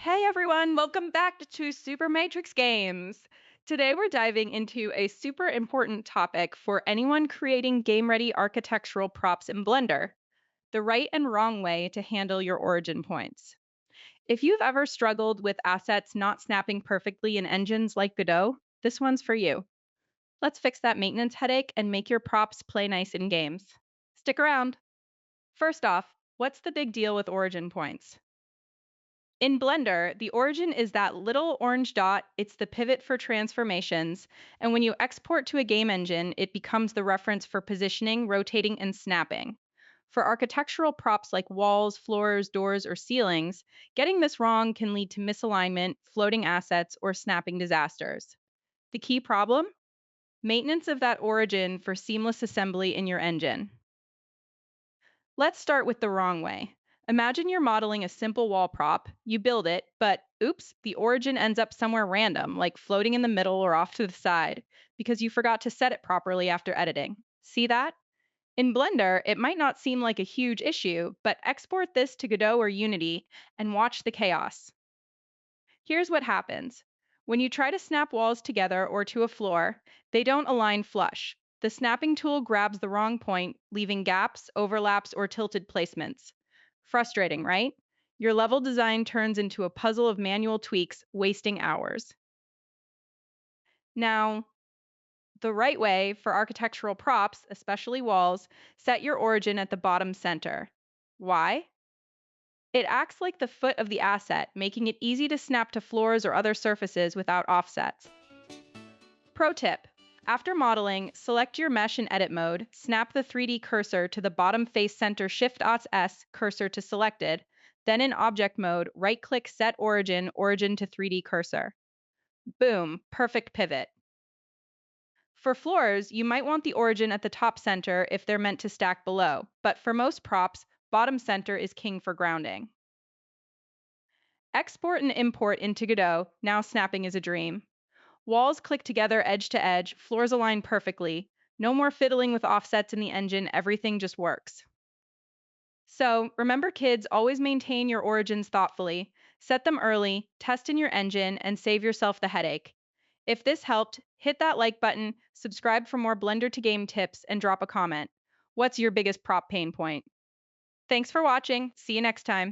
Hey everyone, welcome back to Super Matrix Games. Today we're diving into a super important topic for anyone creating game ready architectural props in Blender: the right and wrong way to handle your origin points. If you've ever struggled with assets not snapping perfectly in engines like Godot, this one's for you. Let's fix that maintenance headache and make your props play nice in games. Stick around. First off, what's the big deal with origin points? In Blender, the origin is that little orange dot. It's the pivot for transformations. And when you export to a game engine, it becomes the reference for positioning, rotating, and snapping. For architectural props like walls, floors, doors, or ceilings, getting this wrong can lead to misalignment, floating assets, or snapping disasters. The key problem? Maintenance of that origin for seamless assembly in your engine. Let's start with the wrong way. Imagine you're modeling a simple wall prop. You build it, but oops, the origin ends up somewhere random, like floating in the middle or off to the side, because you forgot to set it properly after editing. See that? In Blender, it might not seem like a huge issue, but export this to Godot or Unity and watch the chaos. Here's what happens. When you try to snap walls together or to a floor, they don't align flush. The snapping tool grabs the wrong point, leaving gaps, overlaps, or tilted placements. Frustrating, right? Your level design turns into a puzzle of manual tweaks, wasting hours. Now, the right way for architectural props, especially walls, set your origin at the bottom center. Why? It acts like the foot of the asset, making it easy to snap to floors or other surfaces without offsets. Pro tip: after modeling, select your mesh in edit mode, snap the 3D cursor to the bottom face center Shift-S cursor to selected, then in object mode, right-click Set Origin, Origin to 3D Cursor. Boom, perfect pivot. For floors, you might want the origin at the top center if they're meant to stack below, but for most props, bottom center is king for grounding. Export and import into Godot, now snapping is a dream. Walls click together edge to edge, floors align perfectly. No more fiddling with offsets in the engine, everything just works. So remember, kids, always maintain your origins thoughtfully, set them early, test in your engine, and save yourself the headache. If this helped, hit that like button, subscribe for more Blender to Game tips, and drop a comment. What's your biggest prop pain point? Thanks for watching. See you next time.